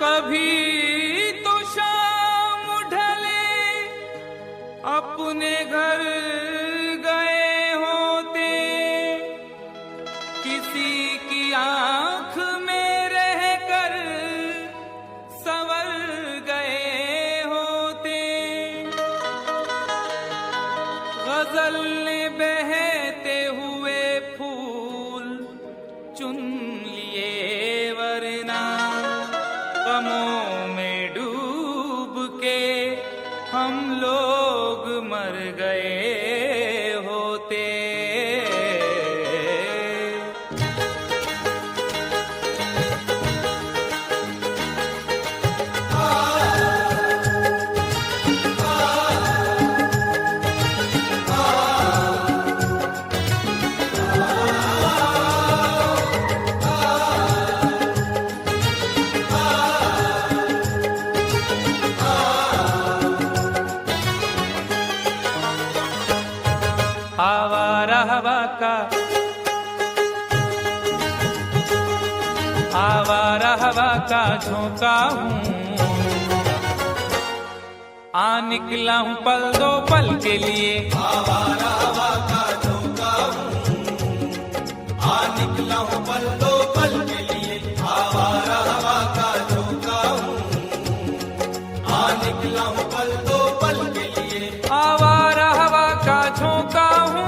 कभी तो शाम ढले अपने घर गए होते, किसी की आंख में रहकर संवर गए होते। गजल ने बहते हुए फूल चुन लिए, वरना गमों में डूब के हम लोग मर गए होते। आवारा हवा का, आवारा हवा का झोंका हूँ, आ निकला हूँ पल दो पल के लिए। आवारा हवा का झोंका हूँ, आ निकला हूँ पल दो पल के लिए। आवारा हवा का झोंका हूँ, आ निकला हूँ पल दो पल के लिए। आवारा हवा का झोंका हूँ,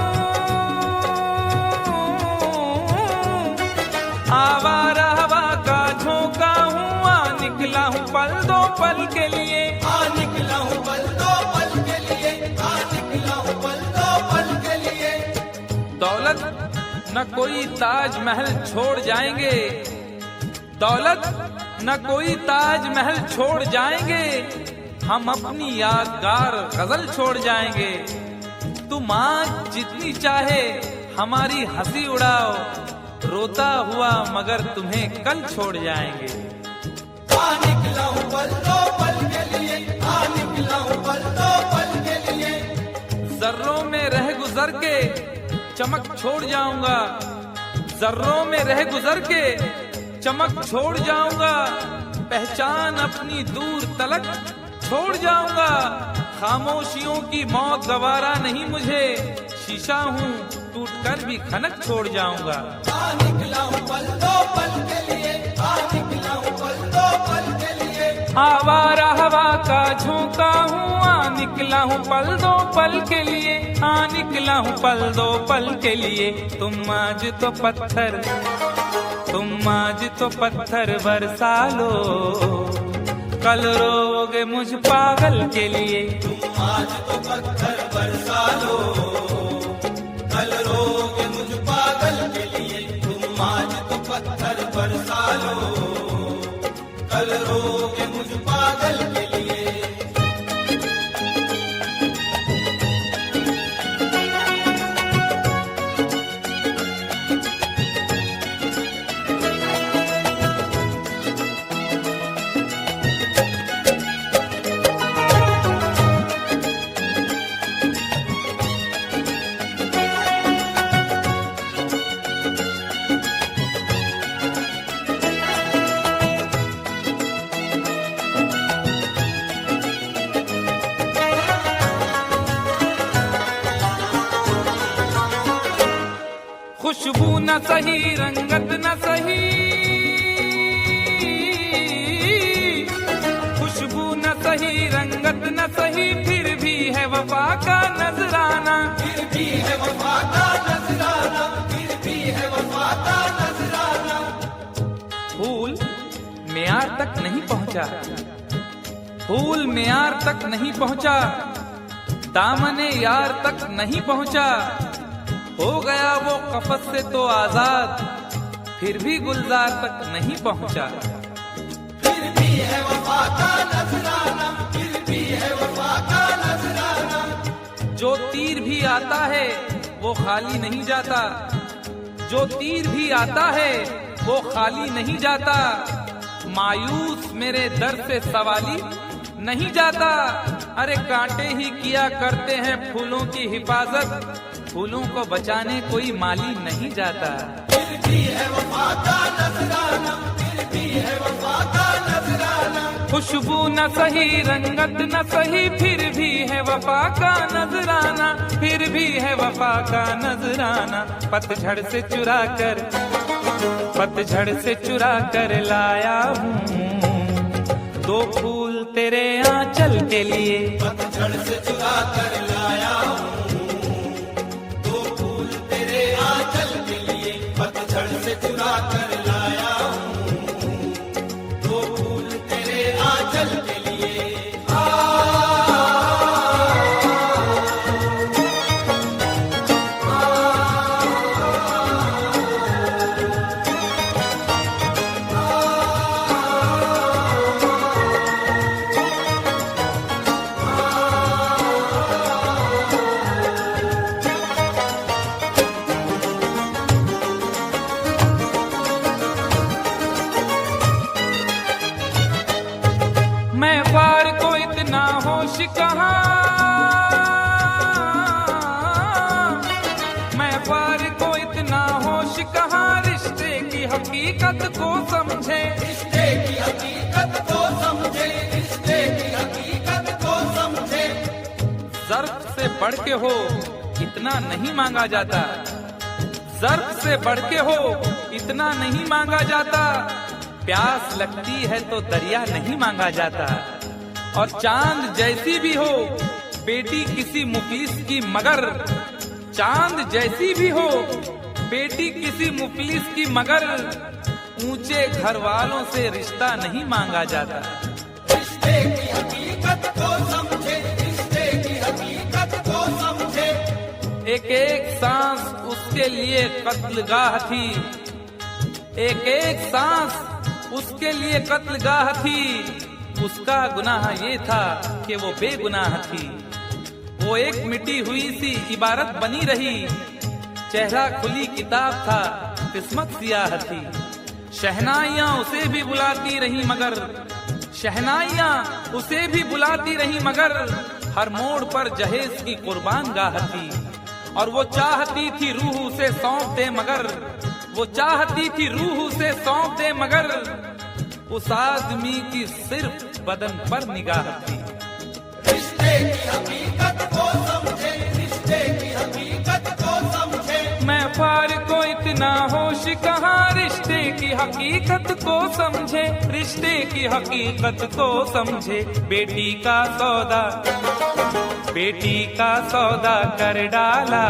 आवारा हवा का झोंका हूँ, आ निकला हूँ पल दो पल के लिए। आ निकला हूँ पल दो पल के लिए, आ निकला हूँ पल दो पल के लिए। दौलत न कोई ताजमहल छोड़ जाएंगे, दौलत न कोई ताजमहल छोड़ जाएंगे, हम अपनी यादगार गजल छोड़ जाएंगे। तुम आज जितनी चाहे हमारी हंसी उड़ाओ, रोता हुआ मगर तुम्हें कल छोड़ जाएंगे। आ निकला हूँ पल दो पल के लिए, आ निकला हूँ पल दो पल के लिए। जर्रों में रह गुजर के चमक छोड़ जाऊंगा, जर्रों में रह गुजर के चमक छोड़ जाऊंगा, पहचान अपनी दूर तलक छोड़ जाऊंगा। खामोशियों की मौत गवारा नहीं मुझे, शीशा हूँ टूट कर भी खनक छोड़ जाऊंगा। आ निकला हूँ पल दो पल के लिए, आ निकला हूँ पल दो पल के लिए। आवारा हवा का झोंका हूँ, आ निकला हूँ पल दो पल के लिए, आ निकला हूँ पल दो पल के लिए। तुम आज तो पत्थर, तुम आज तो पत्थर बरसा लो, कल रोगे मुझ पागल के लिए। तुम आज तो पत्थर बरसा लो, कल रोगे मुझ पागल के लिए। तुम आज तो पत्थर बरसा लो, कल रोगे मुझ पागल के लिए। खुशबू न सही, रंगत न सही, खुशबू न सही, रंगत न सही, फिर भी है वफा का नजराना। फिर भी है वफा का नजराना, फिर भी है वफा का नजराना। फूल मेयार तक नहीं पहुंचा, फूल मेयार तक नहीं पहुंचा, दामने यार तक नहीं पहुंचा, हो गया वो कफस से तो आजाद, फिर भी गुलजार तक नहीं पहुंचा। फिर भी है वफा का नजराना, फिर भी है वफा का नजराना। जो तीर भी आता है वो खाली नहीं जाता, जो तीर भी आता है वो खाली नहीं जाता, मायूस मेरे दर से सवाली नहीं जाता। अरे कांटे ही किया करते हैं फूलों की हिफाजत, फूलों को बचाने कोई माली नहीं जाता। फिर भी है वफा का नजराना, फिर भी है वफा का नजराना। खुशबू न सही, रंगत न सही, फिर भी है वफा का नजराना, फिर भी है वफा का नजराना। पतझड़ से चुरा कर लाया हूँ दो फूल तेरे आंचल के लिए। पतझड़ से चुरा कर लाया हूँ दो फूल तेरे आंचल के लिए। पतझड़ से चुरा कर लाया हूँ दो फूल तेरे आंचल के लिए। मैं पार को इतना होश कहाँ, मैं पार को इतना होश कहाँ, रिश्ते की हकीकत को समझे, रिश्ते की हकीकत को समझे, रिश्ते की हकीकत को समझे। ज़र्फ से बढ़ के हो इतना नहीं मांगा जाता, ज़र्फ से बढ़ के हो इतना नहीं मांगा जाता। प्यास लगती है तो दरिया नहीं मांगा जाता। और चांद जैसी भी हो बेटी किसी मुफलिस की, मगर चांद जैसी भी हो बेटी किसी मुफलिस की, मगर ऊंचे घर वालों से रिश्ता नहीं मांगा जाता। रिश्ते की हकीकत को समझे, रिश्ते की हकीकत को समझे। एक एक सांस उसके लिए कत्लगाह थी, एक एक सांस उसके लिए कत्लगाह थी। उसका गुनाह ये था कि वो बेगुनाह थी। वो एक मिटी हुई सी इबारत बनी रही, चेहरा खुली किताब था, किस्मत सियाह थी। शहनाइयां उसे भी बुलाती रही मगर, शहनाइयां उसे भी बुलाती रही मगर, हर मोड़ पर जहेज की कुर्बान गाह थी। और वो चाहती थी रूह से सौंप दे मगर, वो चाहती थी रूह से सौंप दे मगर, उस आदमी की सिर्फ बदन पर निगाह थी। रिश्ते की हकीकत को समझे, रिश्ते की हकीकत को समझे। मैं पार को इतना होश कहाँ, रिश्ते की हकीकत को समझे, रिश्ते की हकीकत को समझे। बेटी का सौदा, बेटी का सौदा कर डाला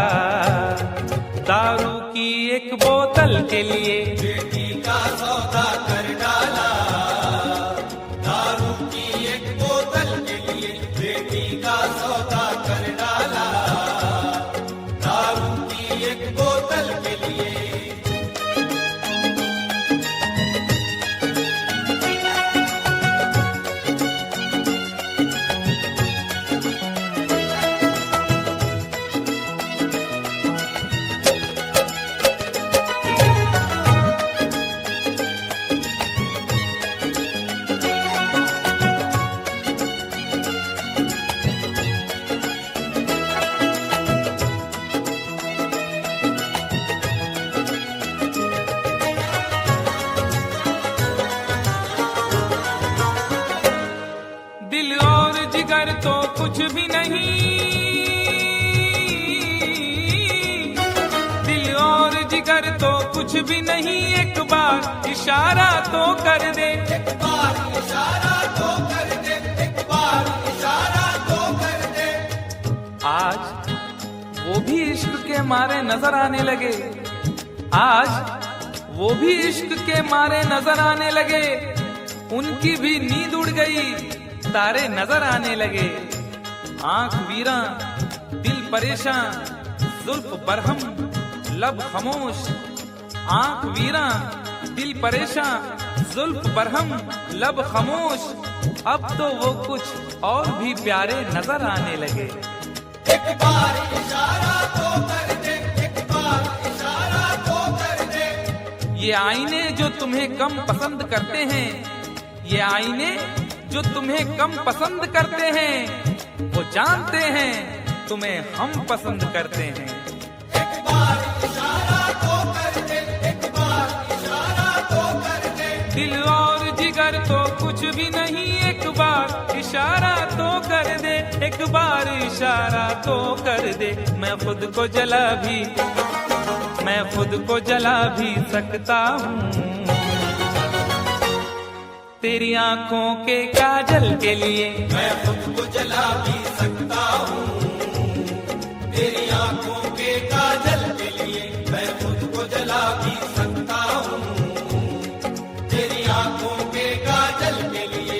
दारू की एक बोतल के लिए। बेटी का सौदा कर डाला दारू की एक बोतल के लिए। बेटी का सौदा कर डाला दारू की एक बोतल के लिए। दिल और जिगर तो कुछ भी नहीं, दिल और जिगर तो कुछ भी नहीं, एक बार इशारा तो कर दे, एक बार इशारा तो कर दे, एक बार इशारा तो कर दे। आज वो भी इश्क के मारे नजर आने लगे, आज वो भी इश्क के मारे नजर आने लगे। उनकी भी नींद उड़ गई, तारे नजर आने लगे। आंख वीरा दिल परेशान, जुल्फ बरहम लब खामोश। आंख वीरा दिल परेशान, जुल्फ बरहम लब खामोश। अब तो वो कुछ और भी प्यारे नजर आने लगे। एक बार इशारा तो कर दे, एक बार इशारा तो कर दे। ये आईने जो तुम्हें कम पसंद करते हैं, ये आईने जो तुम्हें कम पसंद करते हैं, वो जानते हैं तुम्हें हम पसंद करते हैं। एक बार इशारा तो कर दे, एक बार इशारा तो कर दे। दिल और जिगर तो कुछ भी नहीं, एक बार इशारा तो कर दे, एक बार इशारा तो कर दे। मैं खुद को जला भी सकता हूँ तेरी आंखों के काजल के लिए। मैं खुद को जला भी सकता हूँ तेरी आंखों के काजल के लिए। मैं खुद को जला भी सकता हूँ तेरी आंखों के काजल के लिए।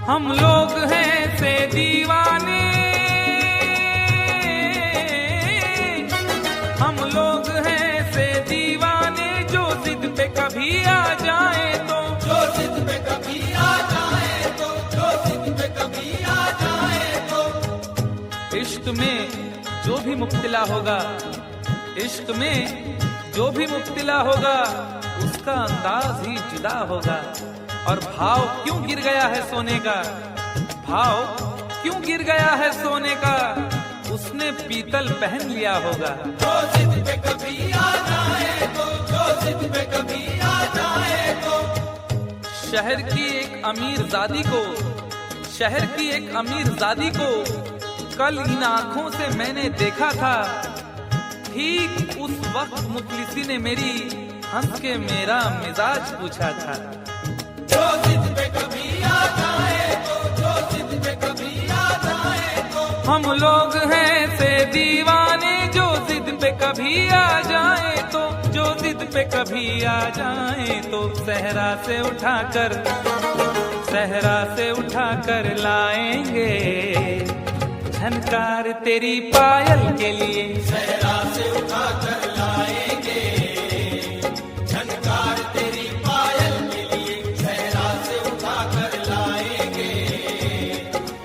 हम लोग हैं से दीवाने, हम लोग हैं से दीवाने, जो जिद पे कभी आ जाए तो, जो जिद पे कभी आ जाए तो, जो जिद पे कभी आ जाए तो। इश्क में जो भी मुब्तला होगा, इश्क में जो भी मुब्तला होगा, उसका अंदाज ही जुदा होगा। और भाव क्यों गिर गया है सोने का, भाव क्यों गिर गया है सोने का, उसने पीतल पहन लिया होगा। जो जिद पे कभी आ जाए तो, जो जिद पे कभी आ जाए तो। शहर की एक अमीरजादी को, शहर की एक अमीरजादी को कल इन आंखों से मैंने देखा था। ठीक उस वक्त मुखलिसी ने मेरी हंस के मेरा मिजाज पूछा था। जो जिद पे कभी आ जाए तो, जो जिद पे कभी आ जाए तो। हम लोग हैं से दीवाने, जो जिद पे कभी आ जाए तो, जो जिद पे कभी आ जाए तो। सहरा से उठाकर लाएंगे झनकार तेरी पायल के लिए। सहरा से उठाकर लाएंगे झनकार तेरी पायल के लिए। सहरा से उठाकर लाएंगे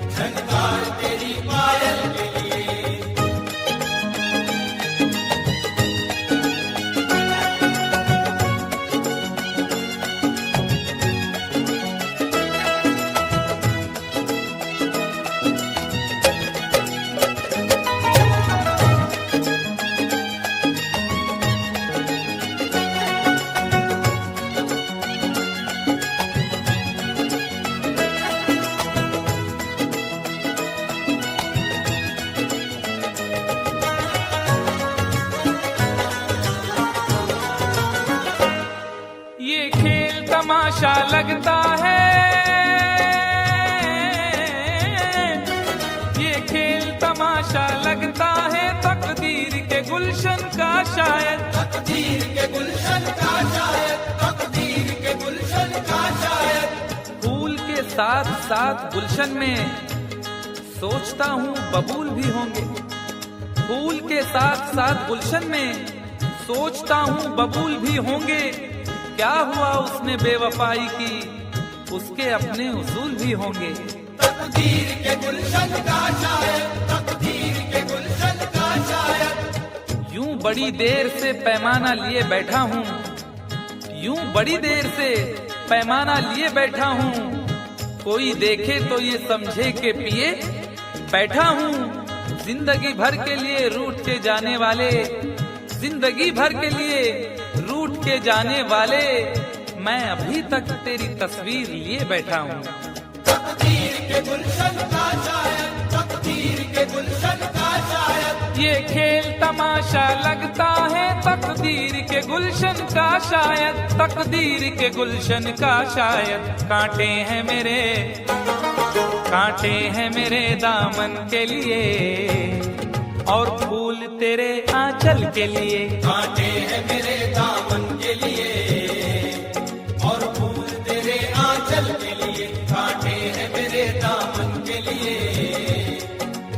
झनकार तेरी पायल के लिए। ये खेल तमाशा लगता है, ये खेल तमाशा लगता है, तकदीर के गुलशन का शायद। तकदीर के गुलशन का शायद, तकदीर के गुलशन का शायद। फूल के साथ साथ गुलशन में सोचता हूँ बबूल भी होंगे। फूल के साथ साथ गुलशन में सोचता हूँ बबूल भी होंगे। क्या हुआ उसने बेवफाई की, उसके अपने उसूल भी होंगे। तकदीर के गुलशन का शायद, तकदीर के गुलशन का शायद। यूं बड़ी देर से पैमाना लिए बैठा हूँ, यूं बड़ी देर से पैमाना लिए बैठा हूँ। कोई देखे तो ये समझे के पिए बैठा हूँ। जिंदगी भर के लिए रूठ के जाने वाले, जिंदगी भर के लिए रूठ के जाने वाले, मैं अभी तक तेरी तस्वीर लिए बैठा हूँ। तकदीर के गुलशन का शायद, तकदीर के गुलशन का शायद। ये खेल तमाशा लगता है, तकदीर के गुलशन का शायद, तकदीर के गुलशन का शायद। कांटे हैं मेरे, कांटे हैं मेरे दामन के लिए, और फूल तेरे आंचल के लिए। कांटे हैं मेरे दामन के लिए, और फूल तेरे आंचल के लिए। कांटे हैं मेरे दामन के लिए,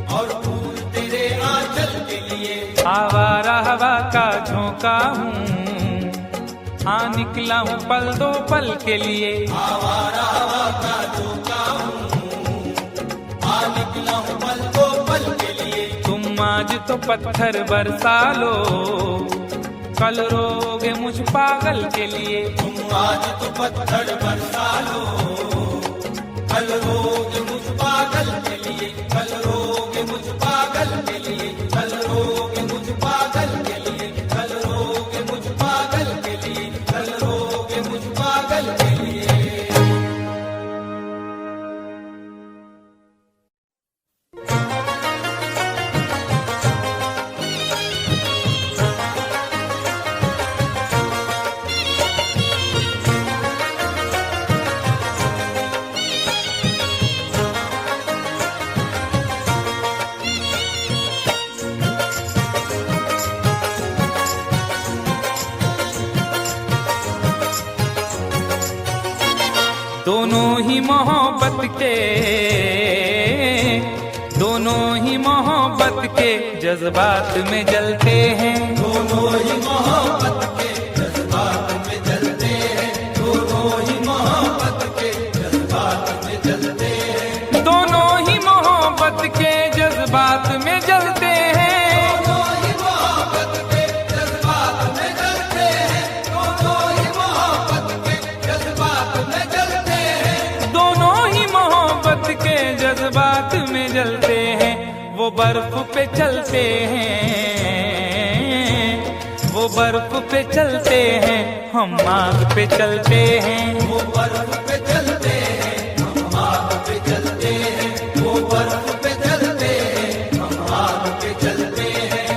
और फूल तेरे आंचल के लिए। आवारा हवा का झोंका हूँ, हाँ निकला हूँ पल दो पल के लिए। आवारा हवा का झोंका हूँ, पत्थर बरसा लो, कल रोगे मुझ पागल के लिए। तुम आज तो पत्थर बरसा लो, कल रोगे मुझ पागल के लिए, कल रोगे मुझ पागल के लिए, कल रोगे मुझ पागल के लिए, कल रोगे मुझ पागल के लिए, कल रोगे मुझ पागल के लिए। दोनों ही मोहब्बत के, दोनों ही मोहब्बत के जज्बात में जलते हैं, दोनों ही मोहब्बत के जज्बात में जलते हैं, दोनों ही मोहब्बत के जज्बात में जलते हैं, दोनों ही मोहब्बत के जज्बात में जलते हैं, दोनों ही मोहब्बत के जज्बात में जलते हैं, दोनों ही मोहब्बत के जज्बात में जलते हैं, दोनों ही मोहब्बत के जज्बात में जलते हैं। वो बर्फ पे चलते हैं, वो बर्फ पे चलते हैं, हम आग पे चलते हैं। वो बर्फ पे चलते हैं, हम आग पे चलते हैं, वो बर्फ पे चलते हैं, हम आग पे चलते हैं।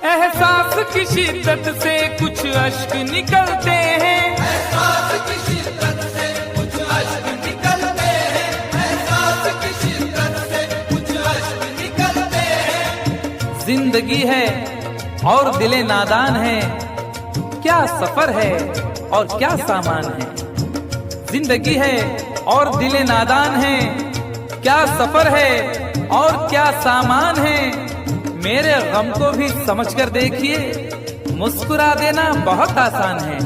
एहसास की शिद्दत से कुछ अश्क निकलते हैं, एहसास की शिद्दत से कुछ अश्क निकलते हैं, एहसास की शिद्दत से कुछ अश्क निकलते हैं। जिंदगी है और दिले नादान है, क्या सफर है और क्या सामान है। जिंदगी है और दिले नादान है, क्या सफर है और क्या सामान है। मेरे गम को भी समझकर देखिए, मुस्कुरा देना बहुत आसान है।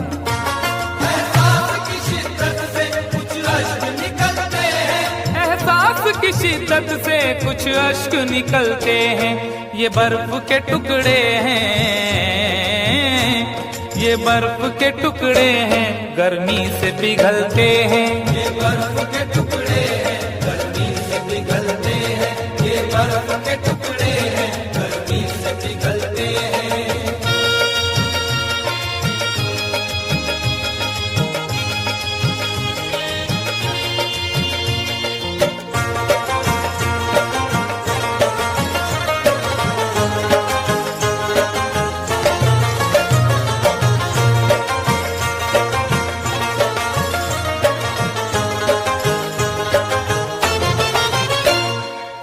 एहसास की शिद्दत से कुछ अश्क निकलते हैं, एहसास की शिद्दत से कुछ अश्क निकलते हैं। ये बर्फ के टुकड़े हैं, ये बर्फ के टुकड़े हैं, गर्मी से पिघलते हैं। ये बर्फ के टुकड़े हैं, गर्मी से पिघलते हैं, ये बर्फ के टुकड़े हैं, गर्मी से पिघलते हैं।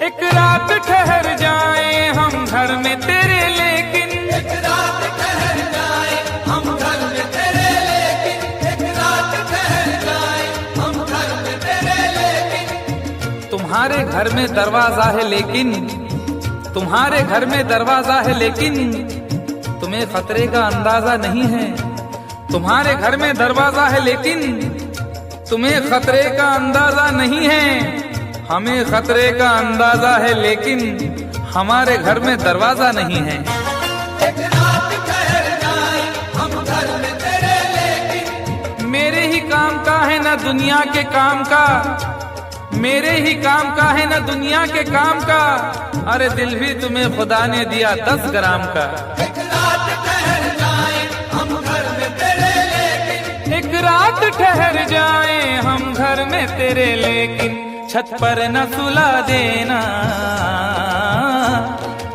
एक रात ठहर जाए हम घर में तेरे, लेकिन एक रात ठहर जाए हम घर में तेरे, लेकिन एक रात ठहर जाए हम घर में तेरे, लेकिन तुम्हारे घर में दरवाजा है, लेकिन तुम्हारे घर में दरवाजा है, लेकिन तुम्हें खतरे का अंदाजा नहीं है। तुम्हारे घर में दरवाजा है, लेकिन तुम्हें खतरे का अंदाजा नहीं है। हमें खतरे का अंदाजा है, लेकिन हमारे घर में दरवाजा नहीं है। एक रात ठहर जाए हम घर में तेरे, लेकिन मेरे ही काम का है ना दुनिया के काम का, मेरे ही काम का है ना दुनिया के काम का। अरे दिल भी तुम्हें खुदा ने दिया 10 ग्राम का। एक रात ठहर जाए हम घर में तेरे, लेकिन एक रात ठहर जाए हम घर में तेरे, लेकिन छत पर न सुला देना,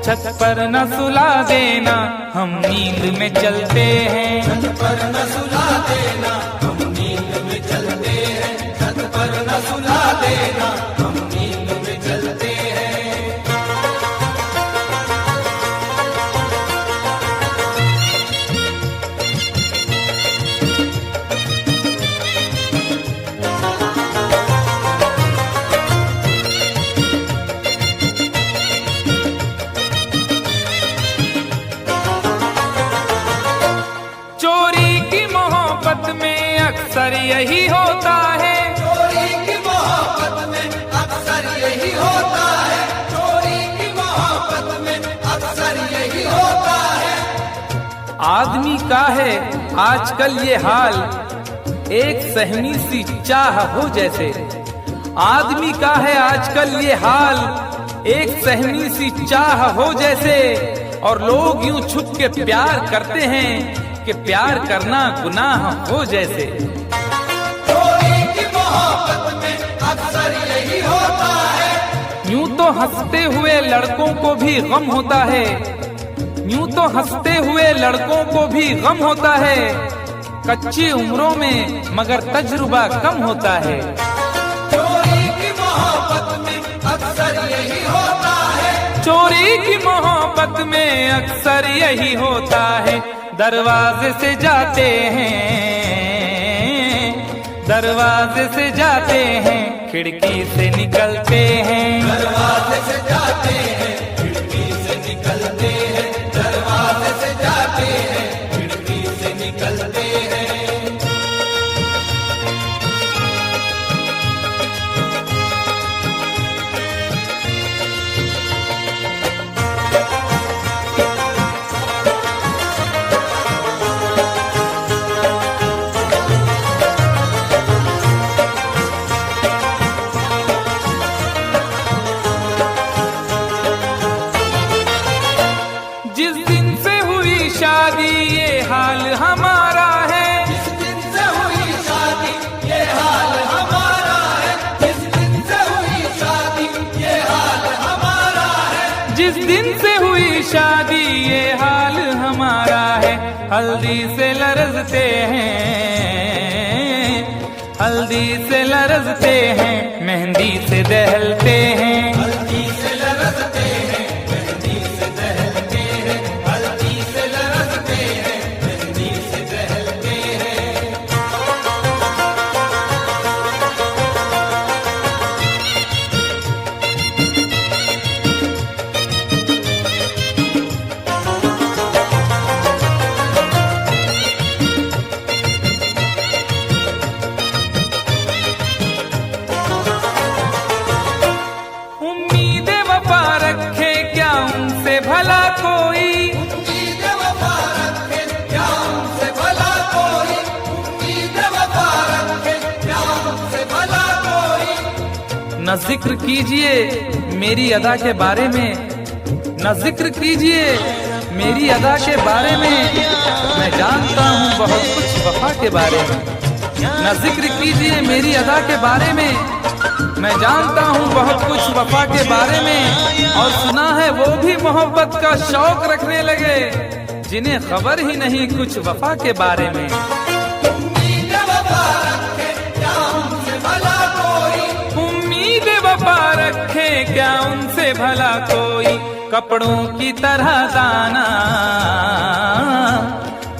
छत पर न सुला देना, हम नींद में चलते हैं। छत पर न सुला देना, हम नींद में चलते हैं, छत पर न सुला देना, हम नींद में चलते हैं। अक्सर यही होता है, चोरी की मोहब्बत में अक्सर यही होता है, चोरी की मोहब्बत में अक्सर यही होता है। आदमी का है आजकल ये हाल, एक सहमी सी चाह हो जैसे। आदमी का है आजकल ये हाल, एक सहमी सी चाह हो जैसे। और लोग यूं छुप के प्यार करते हैं कि प्यार करना गुनाह हो जैसे। चोरी की मोहब्बत में अक्सर यही होता है। यूं तो हंसते हुए लड़कों को भी गम होता है, यूं तो हंसते हुए लड़कों को भी गम होता है। कच्ची उम्रों में मगर तजुर्बा कम होता है। चोरी की मोहब्बत में अक्सर यही होता है, चोरी की मोहब्बत में अक्सर यही होता है। दरवाजे से जाते हैं, दरवाजे से जाते हैं, खिड़की से निकलते हैं। दरवाजे से जाते हैं, खिड़की से निकलते हैं, दरवाजे से जाते हैं, खिड़की से निकलते हैं। जिस दिन से हुई शादी ये हाल हमारा है, जिस दिन से हुई शादी ये हाल हमारा है, जिस दिन से हुई शादी ये हाल हमारा है। जिस दिन से हुई शादी ये हाल हमारा है। हल्दी से लरजते हैं, हल्दी से लरजते हैं, मेहंदी से दहलते हैं। हल्दी से लरजते हैं, मेहंदी से दहलते हैं, हल्दी से लरजते हैं, मेहंदी से दहलते हैं। उम्मीदें वफा रखे क्या उनसे भला कोई, उम्मीद वफा रखे क्या उनसे भला कोई, उम्मीद वफा रखे क्या उनसे भला कोई। न जिक्र कीजिए मेरी अदा के बारे में, न जिक्र कीजिए मेरी अदा के बारे में। मैं जानता हूँ बहुत कुछ वफा के बारे में। न जिक्र कीजिए मेरी अदा के बारे में, मैं जानता हूँ बहुत कुछ वफा के बारे में। और सुना है वो भी मोहब्बत का शौक रखने लगे, जिन्हें खबर ही नहीं कुछ वफा के बारे में। उम्मीद वफा रखे क्या उनसे भला कोई, उम्मीद वफा रखे क्या उनसे भला कोई। कपड़ों की तरह दाना,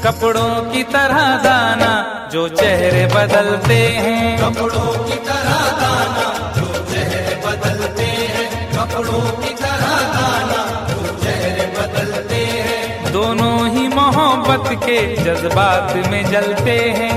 कपड़ों की तरह दाना, जो चेहरे बदलते हैं। कपड़ों की तरह दाना जो चेहरे बदलते हैं, कपड़ों की तरह दाना जो चेहरे बदलते हैं। दोनों ही मोहब्बत के जज्बात में जलते हैं।